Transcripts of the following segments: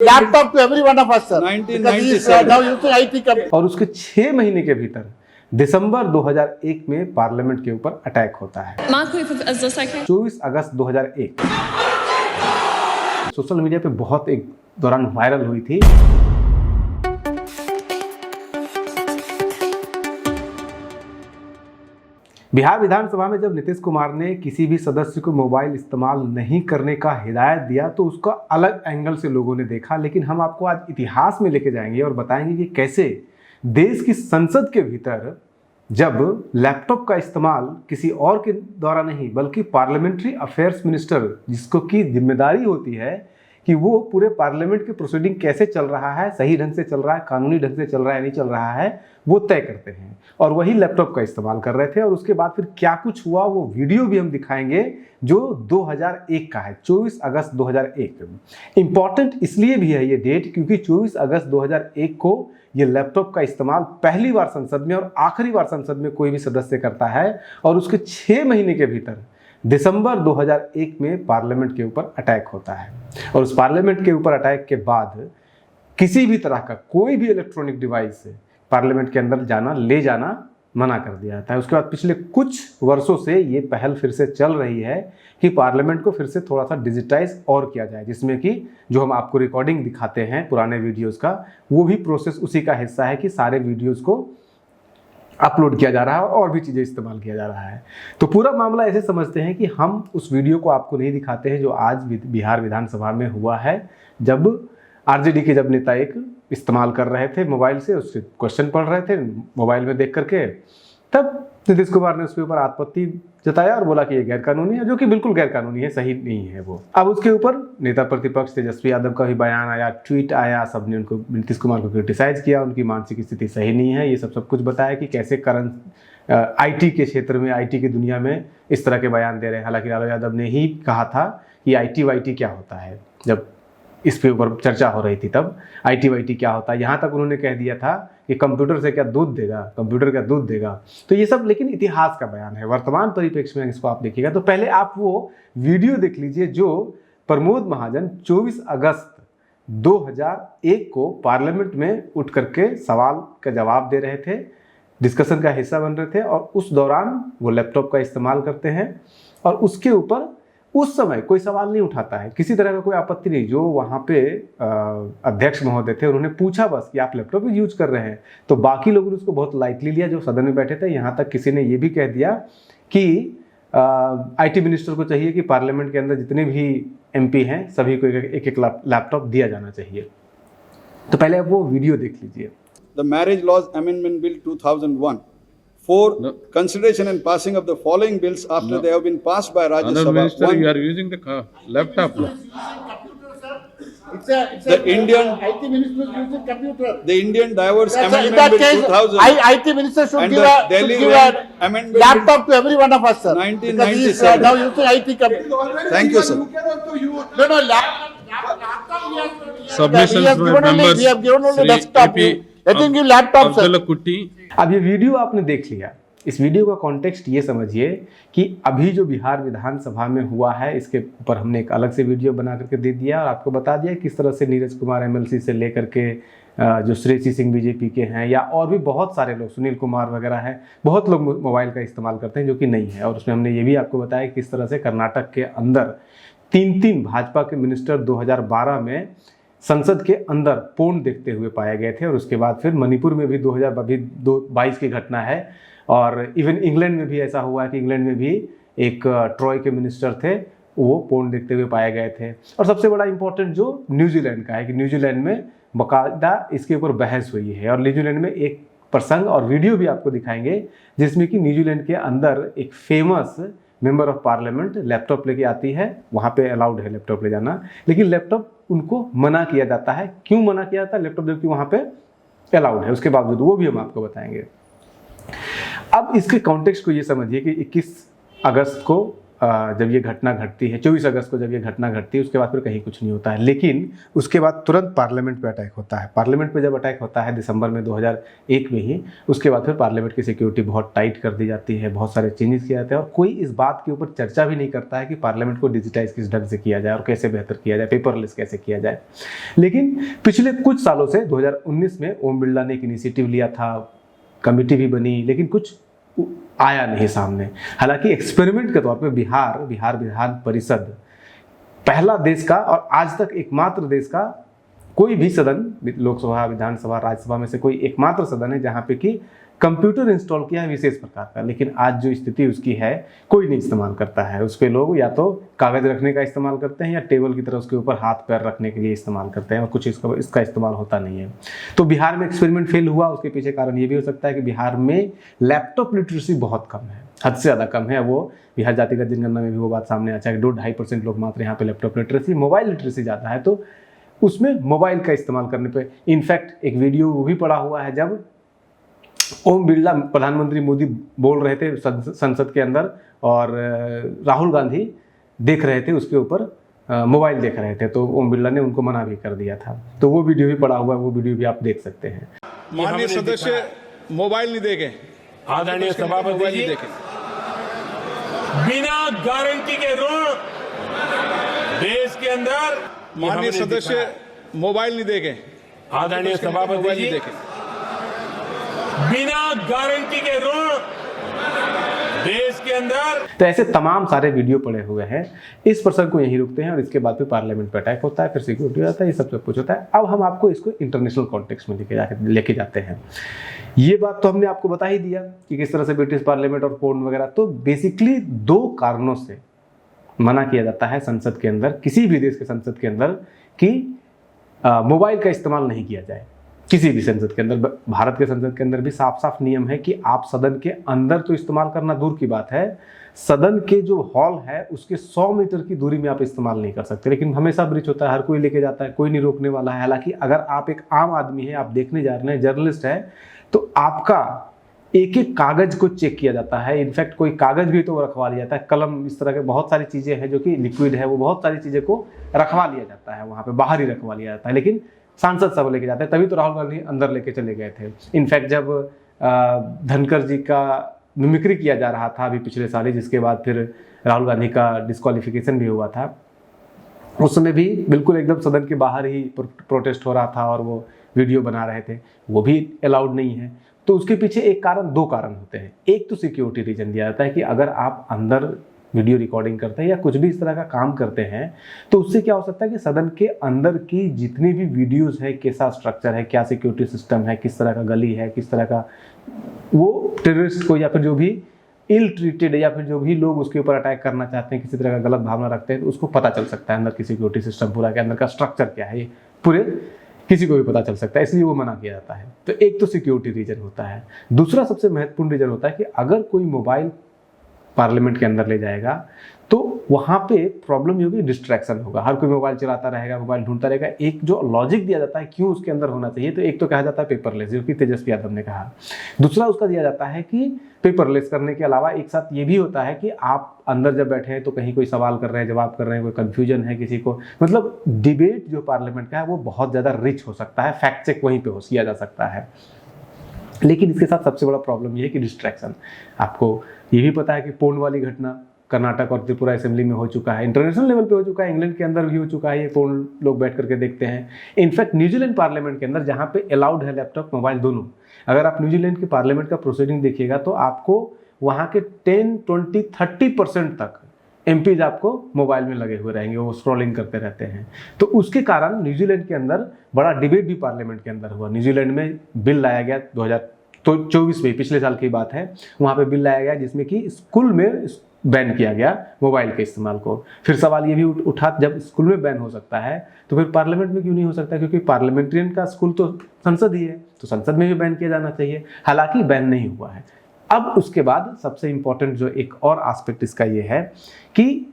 laptop to every one of us, sir. 1997. Now using IT company. और उसके 6 महीने के भीतर दिसंबर 2001 में पार्लियामेंट के ऊपर अटैक होता है। 24 अगस्त 2001 सोशल मीडिया पे बहुत एक दौरान वायरल हुई थी। बिहार विधानसभा में जब नीतीश कुमार ने किसी भी सदस्य को मोबाइल इस्तेमाल नहीं करने का हिदायत दिया तो उसका अलग एंगल से लोगों ने देखा, लेकिन हम आपको आज इतिहास में लेके जाएंगे और बताएंगे कि कैसे देश की संसद के भीतर जब लैपटॉप का इस्तेमाल किसी और के द्वारा नहीं बल्कि पार्लियामेंट्री अफेयर्स मिनिस्टर, जिसको की जिम्मेदारी होती है कि वो पूरे पार्लियामेंट के प्रोसीडिंग कैसे चल रहा है, सही ढंग से चल रहा है, कानूनी ढंग से चल रहा है नहीं चल रहा है, वो तय करते हैं। और वही लैपटॉप का इस्तेमाल कर रहे थे और उसके बाद फिर क्या कुछ हुआ वो वीडियो भी हम दिखाएंगे जो 2001 का है, 24 अगस्त 2001। इंपॉर्टेंट इसलिए भी है ये डेट क्योंकि 24 अगस्त 2001 को ये लैपटॉप का इस्तेमाल पहली बार संसद में और आखिरी बार संसद में कोई भी सदस्य करता है। और उसके 6 महीने के भीतर दिसंबर 2001 में पार्लियामेंट के ऊपर अटैक होता है। और उस पार्लियामेंट के ऊपर अटैक के बाद किसी भी तरह का कोई भी इलेक्ट्रॉनिक डिवाइस पार्लियामेंट के अंदर जाना ले जाना मना कर दिया जाता है। उसके बाद पिछले कुछ वर्षों से ये पहल फिर से चल रही है कि पार्लियामेंट को फिर से थोड़ा सा डिजिटाइज और किया जाए, जिसमें कि जो हम आपको रिकॉर्डिंग दिखाते हैं पुराने वीडियोस का, वो भी प्रोसेस उसी का हिस्सा है कि सारे वीडियोस को अपलोड किया जा रहा है और भी चीज़ें इस्तेमाल किया जा रहा है। तो पूरा मामला ऐसे समझते हैं कि हम उस वीडियो को आपको नहीं दिखाते हैं जो आज बिहार विधानसभा में हुआ है, जब आरजेडी के जब नेता एक इस्तेमाल कर रहे थे मोबाइल से, उससे क्वेश्चन पढ़ रहे थे मोबाइल में देख करके, तब नीतीश कुमार ने उसके ऊपर आपत्ति जताया और बोला कि ये गैरकानूनी है, जो कि बिल्कुल गैरकानूनी है, सही नहीं है वो। अब उसके ऊपर नेता प्रतिपक्ष तेजस्वी यादव का भी बयान आया, ट्वीट आया, सबने उनको नीतीश कुमार को क्रिटिसाइज किया, उनकी मानसिक स्थिति सही नहीं है, ये सब कुछ बताया कि कैसे करंट आईटी के क्षेत्र में, आईटी की दुनिया में इस तरह के बयान दे रहे हैं। हालांकि लालू यादव ने ही कहा था कि आईटी वाईटी क्या होता है, जब इस पे ऊपर चर्चा हो रही थी तब आईटी वाईटी क्या होता है, यहाँ तक उन्होंने कह दिया था कि कंप्यूटर से क्या दूध देगा, कंप्यूटर क्या दूध देगा। तो ये सब लेकिन इतिहास का बयान है, वर्तमान परिप्रेक्ष्य में इसको आप देखिएगा। तो पहले आप वो वीडियो देख लीजिए जो प्रमोद महाजन 24 अगस्त 2001 को पार्लियामेंट में उठ करके सवाल का जवाब दे रहे थे, डिस्कशन का हिस्सा बन रहे थे और उस दौरान वो लैपटॉप का इस्तेमाल करते हैं और उसके ऊपर उस समय कोई सवाल नहीं उठाता है, किसी तरह का कोई आपत्ति नहीं। जो वहाँ पे अध्यक्ष महोदय थे उन्होंने पूछा बस कि आप लैपटॉप यूज कर रहे हैं, तो बाकी लोगों ने उसको बहुत लाइटली लिया जो सदन में बैठे थे। यहाँ तक किसी ने ये भी कह दिया कि आईटी मिनिस्टर को चाहिए कि पार्लियामेंट के अंदर जितने भी एमपी हैं सभी को एक एक लैपटॉप दिया जाना चाहिए। तो पहले आप वो वीडियो देख लीजिए। The Marriage Laws Amendment Bill 2001 for consideration and passing of the following bills after they have been passed by Rajya Honourable Sabha. Minister, One, you are using the laptop. The Indian IT minister is using computer. the Indian Divorce Sir, in Amendment that Bill case, 2000 IT minister should and give the a Delhi should give Rent a Amendment Bill laptop to every one of us, sir. Because he is 1997. now using IT computer. Thank you, sir. No, laptop he has to- Submissions he has by given only, members we have given only Shri desktop. AP Let him give laptop, sir. Abdullah Kutti. अब ये video आपने देख लिया, इस video का context ये समझिए कि अभी जो बिहार विधानसभा में हुआ है इसके ऊपर हमने एक अलग से वीडियो बना करके दे दिया और आपको बता दिया किस तरह से नीरज कुमार एमएलसी से लेकर के जो श्रेयसी सिंह बीजेपी के हैं या और भी बहुत सारे लोग, सुनील कुमार वगैरह हैं, बहुत लोग मोबाइल का इस्तेमाल करते हैं जो कि नहीं है। और उसमें हमने ये भी आपको बताया किस तरह से कर्नाटक के अंदर 3 भाजपा के मिनिस्टर 2012 में संसद के अंदर पोर्न देखते हुए पाए गए थे। और उसके बाद फिर मणिपुर में भी 2022 की घटना है और इवन इंग्लैंड में भी ऐसा हुआ है कि इंग्लैंड में भी एक ट्रॉय के मिनिस्टर थे, वो पोर्न देखते हुए पाए गए थे। और सबसे बड़ा इंपॉर्टेंट जो न्यूजीलैंड का है कि न्यूजीलैंड में बाकायदा इसके ऊपर बहस हुई है और न्यूजीलैंड में एक प्रसंग और वीडियो भी आपको दिखाएंगे जिसमें कि न्यूजीलैंड के अंदर एक famous member of parliament laptop लेके आती है, वहाँ पे अलाउड है लैपटॉप ले जाना, लेकिन लैपटॉप उनको मना किया जाता है। क्यों मना किया जाता है लैपटॉप जबकि वहाँ पे अलाउड है उसके बावजूद, वो भी हम आपको बताएंगे। अब इसके कॉन्टेक्स्ट को ये समझिए कि 21 अगस्त को जब ये घटना घटती है 24 अगस्त को जब ये घटना घटती है उसके बाद फिर कहीं कुछ नहीं होता है, लेकिन उसके बाद तुरंत पार्लियामेंट पे अटैक होता है। पार्लियामेंट पे जब अटैक होता है दिसंबर में 2001 में ही, उसके बाद फिर पार्लियामेंट की सिक्योरिटी बहुत टाइट कर दी जाती है, बहुत सारे चेंजेस किए जाते हैं और कोई इस बात के ऊपर चर्चा भी नहीं करता है कि पार्लियामेंट को डिजिटाइज किस ढंग से किया जाए और कैसे बेहतर किया जाए, पेपरलेस कैसे किया जाए। लेकिन पिछले कुछ सालों से 2019 में ओम बिरला ने एक इनिशिएटिव लिया था, कमेटी भी बनी, लेकिन कुछ आया नहीं सामने। हालांकि एक्सपेरिमेंट के तौर पे बिहार विधान परिषद पहला देश का और आज तक एकमात्र देश का कोई भी सदन, लोकसभा, विधानसभा, राज्यसभा में से कोई एकमात्र सदन है जहां पे कि कंप्यूटर इंस्टॉल किया है विशेष प्रकार का। लेकिन आज जो स्थिति उसकी है, कोई नहीं इस्तेमाल करता है। उस पर लोग या तो कागज रखने का इस्तेमाल करते हैं या टेबल की तरह उसके ऊपर हाथ पैर रखने के लिए इस्तेमाल करते हैं और कुछ इसका इस्तेमाल होता नहीं है। तो बिहार में एक्सपेरिमेंट फेल हुआ, उसके पीछे कारण ये भी हो सकता है कि बिहार में लैपटॉप लिटरेसी बहुत कम है, हद से ज़्यादा कम है। वो बिहार जातिगत जनगणना में भी वो बात सामने आता है कि 2-2.5% लोग मात्र यहाँ पे लैपटॉप लिटरेसी, मोबाइल लिटरेसी ज़्यादा है। तो उसमें मोबाइल का इस्तेमाल करने पे इनफैक्ट एक वीडियो वो भी पड़ा हुआ है जब ओम बिरला, प्रधानमंत्री मोदी बोल रहे थे संसद के अंदर और राहुल गांधी देख रहे थे, उसके ऊपर मोबाइल देख रहे थे, तो ओम बिरला ने उनको मना भी कर दिया था। तो वो वीडियो भी पड़ा हुआ है, वो वीडियो भी आप देख सकते हैं। माननीय सदस्य मोबाइल नहीं देंगे, आदरणीय सभापति जी, बिना गारंटी के ऋण देश के अंदर, माननीय सदस्य मोबाइल नहीं देंगे, आदरणीय सभापति जी, बिना गारंटी के ऋण देश के अंदर। तो ऐसे तमाम सारे वीडियो पड़े हुए हैं। इस प्रसंग को यहीं रुकते हैं और इसके बाद फिर पार्लियामेंट पे अटैक होता है, फिर सिक्योरिटी आता है, ये सब कुछ होता है। अब हम आपको इसको इंटरनेशनल कॉन्टेक्स्ट में लेके जाते हैं। ये बात तो हमने आपको बता ही दिया कि किस तरह से ब्रिटिश पार्लियामेंट और पोर्न वगैरह, तो बेसिकली 2 कारणों से मना किया जाता है संसद के अंदर, किसी भी देश के संसद के अंदर, कि मोबाइल का इस्तेमाल नहीं किया जाए। किसी भी संसद के अंदर, भारत के संसद के अंदर भी साफ साफ नियम है कि आप सदन के अंदर तो इस्तेमाल करना दूर की बात है, सदन के जो हॉल है उसके 100 मीटर की दूरी में आप इस्तेमाल नहीं कर सकते। लेकिन हमेशा ब्रिच होता है, हर कोई लेके जाता है, कोई नहीं रोकने वाला है। हालांकि अगर आप एक आम आदमी है, आप देखने जा रहे हैं, जर्नलिस्ट है, तो आपका एक एक कागज को चेक किया जाता है। इनफैक्ट कोई कागज भी तो रखवा लिया जाता है, कलम, इस तरह के बहुत सारी चीजें हैं जो कि लिक्विड है, वो बहुत सारी चीजें को रखवा लिया जाता है, वहां पे बाहर ही रखवा लिया जाता है। लेकिन सांसद सब लेके जाते हैं, तभी तो राहुल गांधी अंदर लेके चले गए थे। इनफैक्ट जब धनखड़ जी का मिमिक्री किया जा रहा था अभी पिछले साल ही, जिसके बाद फिर राहुल गांधी का डिस्क्वालिफिकेशन भी हुआ था, उस समय भी बिल्कुल एकदम सदन के बाहर ही प्रोटेस्ट हो रहा था और वो वीडियो बना रहे थे, वो भी अलाउड नहीं है। तो उसके पीछे एक कारण, 2 कारण होते हैं। एक तो सिक्योरिटी रीजन दिया जाता है कि अगर आप अंदर वीडियो रिकॉर्डिंग करते हैं या कुछ भी इस तरह का काम करते हैं तो उससे क्या हो सकता है कि सदन के अंदर की जितनी भी वीडियोस है, कैसा स्ट्रक्चर है, क्या सिक्योरिटी सिस्टम है, किस तरह का गली है, किस तरह का वो टेररिस्ट को या फिर जो भी इल ट्रीटेड या फिर जो भी लोग उसके ऊपर अटैक करना चाहते हैं, किसी तरह का गलत भावना रखते हैं, तो उसको पता चल सकता है अंदर की सिक्योरिटी सिस्टम पूरा के अंदर का स्ट्रक्चर क्या है, ये पूरे किसी को भी पता चल सकता है, इसलिए वो मना किया जाता है। तो एक तो सिक्योरिटी रीजन होता है। दूसरा सबसे महत्वपूर्ण रीजन होता है कि अगर कोई मोबाइल पार्लियामेंट के अंदर ले जाएगा तो वहां पे प्रॉब्लम ये होगी, डिस्ट्रैक्शन होगा, हर कोई मोबाइल चलाता रहेगा, मोबाइल ढूंढता रहेगा। एक जो लॉजिक दिया जाता है क्यों उसके अंदर होना चाहिए, तो एक तो कहा जाता है पेपरलेस, जो कि तेजस्वी यादव ने कहा। दूसरा उसका दिया जाता है कि पेपरलेस करने के अलावा एक साथ ये भी होता है कि आप अंदर जब बैठे हैं तो कहीं कोई सवाल कर रहे हैं, जवाब कर रहे हैं, कोई कंफ्यूजन है किसी को, मतलब डिबेट जो पार्लियामेंट का है वो बहुत ज़्यादा रिच हो सकता है, फैक्ट चेक वहीं पर किया जा सकता है। लेकिन इसके साथ सबसे बड़ा प्रॉब्लम ये है कि डिस्ट्रैक्शन। आपको ये भी पता है कि पोर्न वाली घटना कर्नाटक और त्रिपुरा असेंबली में हो चुका है, इंटरनेशनल लेवल पे हो चुका है, इंग्लैंड के अंदर भी हो चुका है, ये पोर्न लोग बैठ करके देखते हैं। इनफैक्ट न्यूजीलैंड पार्लियामेंट के अंदर जहाँ पे अलाउड है लैपटॉप मोबाइल दोनों, अगर आप न्यूजीलैंड के पार्लियामेंट का प्रोसीडिंग देखिएगा तो आपको वहाँ के 10, 20, 30% तक एमपीज आपको मोबाइल में लगे हुए रहेंगे, वो स्क्रॉलिंग करते रहते हैं। तो उसके कारण न्यूजीलैंड के अंदर बड़ा डिबेट भी पार्लियामेंट के अंदर हुआ। न्यूजीलैंड में बिल लाया गया 2024 में, पिछले साल की बात है, वहाँ पे बिल लाया गया जिसमें कि स्कूल में बैन किया गया मोबाइल के इस्तेमाल को। फिर सवाल ये भी उठा, जब स्कूल में बैन हो सकता है तो फिर पार्लियामेंट में क्यों नहीं हो सकता, क्योंकि पार्लियामेंट्रियन का स्कूल तो संसद ही है, तो संसद में भी बैन किया जाना चाहिए। हालांकि बैन नहीं हुआ है। अब उसके बाद सबसे इंपॉर्टेंट जो एक और एस्पेक्ट इसका ये है कि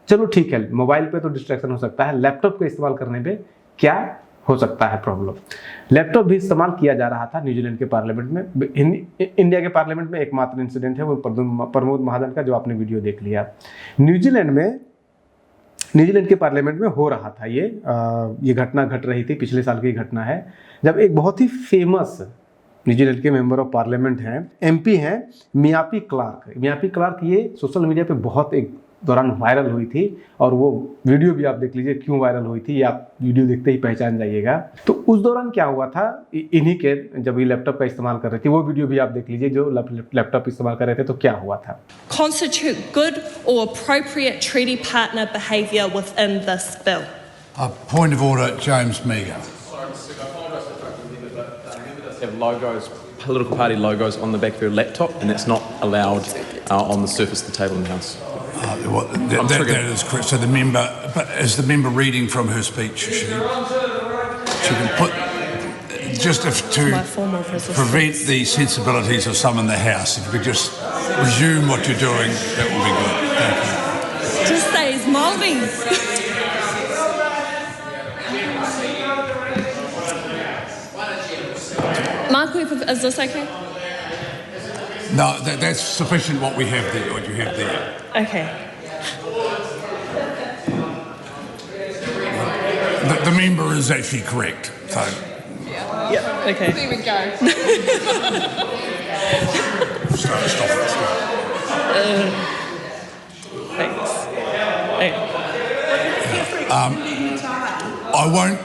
चलो ठीक है, मोबाइल पे तो डिस्ट्रैक्शन हो सकता है, लैपटॉप का इस्तेमाल करने पे क्या हो सकता है प्रॉब्लम। लैपटॉप भी इस्तेमाल किया जा रहा था न्यूजीलैंड के पार्लियामेंट में। इंडिया के पार्लियामेंट में एकमात्र इंसिडेंट है वो प्रमोद महाजन का, जो आपने वीडियो देख लिया। न्यूजीलैंड के पार्लियामेंट में हो रहा था ये घटना घट रही थी, पिछले साल की घटना है, जब एक बहुत ही फेमस न्यूजीलैंड के मेंबर ऑफ पार्लियामेंट हैं, एमपी हैं मियापी क्लार्क ये सोशल मीडिया पे बहुत एक दौरान वायरल हुई थी, और वो वीडियो भी आप देख लीजिए क्यों वायरल हुई थी, ये आप वीडियो देखते ही पहचान जाइएगा। तो उस दौरान क्या हुआ था, इन्हीं के जब ये लैपटॉप का इस्तेमाल कर रहे थे, वो वीडियो भी आप देख लीजिए जो लैपटॉप इस्तेमाल कर रहे थे, तो क्या हुआ था। Constitute good or appropriate treaty partner behaviour within this bill. Point of order, James Meagher. Have logos, political party logos on the back of your laptop, and that's not allowed on the surface of the table in the House. That is correct. So the member, but is the member reading from her speech? She can put, just to My form of resistance. prevent the sensibilities of some in the House, if you could just resume what you're doing, that would be good. Thank you. Just stays mouldy. Mark, is this okay? No, that's sufficient what we have there, what you have there. Okay. The member is actually correct. So Yeah. Okay. There we go. stop it. Thanks. Okay. I won't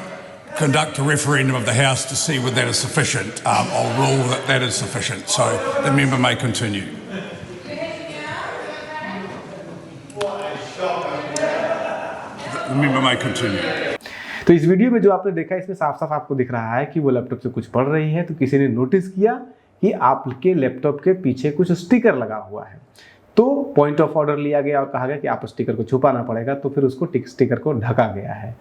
conduct a referendum of the House to see whether that is sufficient. I'll rule that is sufficient. So the member may continue. The member may continue. तो इस video में जो आपने देखा, इसमें साफ साफ आपको दिख रहा है कि वो लैपटॉप से कुछ पढ़ रही है, तो किसी ने नोटिस किया कि आपके लैपटॉप के पीछे कुछ स्टिकर लगा हुआ है, तो पॉइंट ऑफ ऑर्डर लिया गया और कहा गया कि आप स्टिकर को छुपाना पड़ेगा, तो फिर उसको स्टिकर को ढका गया है।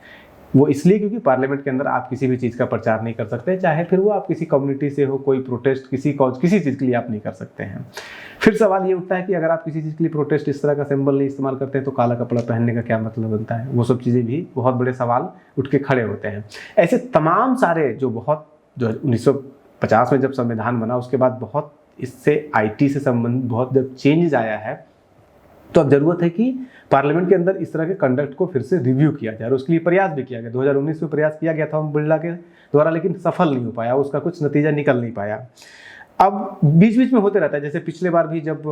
वो इसलिए क्योंकि पार्लियामेंट के अंदर आप किसी भी चीज़ का प्रचार नहीं कर सकते, चाहे फिर वो आप किसी कम्युनिटी से हो, कोई प्रोटेस्ट किसी चीज़ के लिए आप नहीं कर सकते हैं। फिर सवाल ये उठता है कि अगर आप किसी चीज़ के लिए प्रोटेस्ट इस तरह का सिंबल नहीं इस्तेमाल करते हैं तो काला कपड़ा पहनने का क्या मतलब बनता है, वो सब चीज़ें भी बहुत बड़े सवाल उठ के खड़े होते हैं। ऐसे तमाम सारे जो 1950 में जब संविधान बना, उसके बाद बहुत इससे IT से संबंधित बहुत जब चेंजेस आया है, तो अब जरूरत है कि पार्लियामेंट के अंदर इस तरह के कंडक्ट को फिर से रिव्यू किया जाए, और उसके लिए प्रयास भी किया गया। 2019 में प्रयास किया गया था ओम बिरला के द्वारा, लेकिन सफल नहीं हो पाया, उसका कुछ नतीजा निकल नहीं पाया। अब बीच बीच में होते रहता है, जैसे पिछले बार भी जब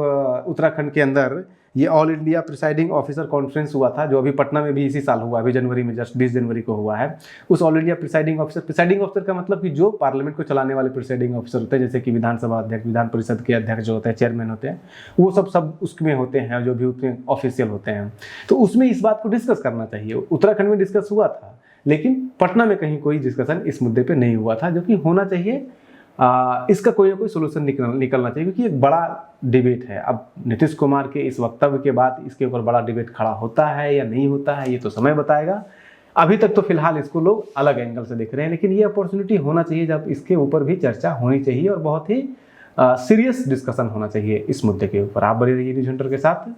उत्तराखंड के अंदर ये all India presiding officer conference हुआ था, जो अभी पटना में भी इसी साल हुआ, अभी जनवरी में, जस्ट 20 जनवरी को हुआ है। उस ऑल इंडिया प्रिसाइडिंग ऑफिसर का मतलब कि जो पार्लियामेंट को चलाने वाले प्रिसाइडिंग ऑफिसर होते हैं, जैसे कि विधानसभा अध्यक्ष, विधान परिषद के अध्यक्ष जो होते हैं, चेयरमैन होते हैं, वो सब उसमें होते हैं, जो भी उसमें ऑफिशियल होते हैं। तो उसमें इस बात को डिस्कस करना चाहिए। उत्तराखंड में डिस्कस हुआ था, लेकिन पटना में कहीं कोई डिस्कशन इस मुद्दे पर नहीं हुआ था, जो कि होना चाहिए। इसका कोई ना कोई सोल्यूशन निकलना चाहिए, क्योंकि एक बड़ा डिबेट है। अब नीतीश कुमार के इस वक्तव्य के बाद इसके ऊपर बड़ा डिबेट खड़ा होता है या नहीं होता है, ये तो समय बताएगा। अभी तक तो फिलहाल इसको लोग अलग एंगल से देख रहे हैं, लेकिन ये अपॉर्चुनिटी होना चाहिए जब इसके ऊपर भी चर्चा होनी चाहिए, और बहुत ही सीरियस डिस्कशन होना चाहिए इस मुद्दे के ऊपर। आप बने रहिए न्यूज़ हंटर के साथ।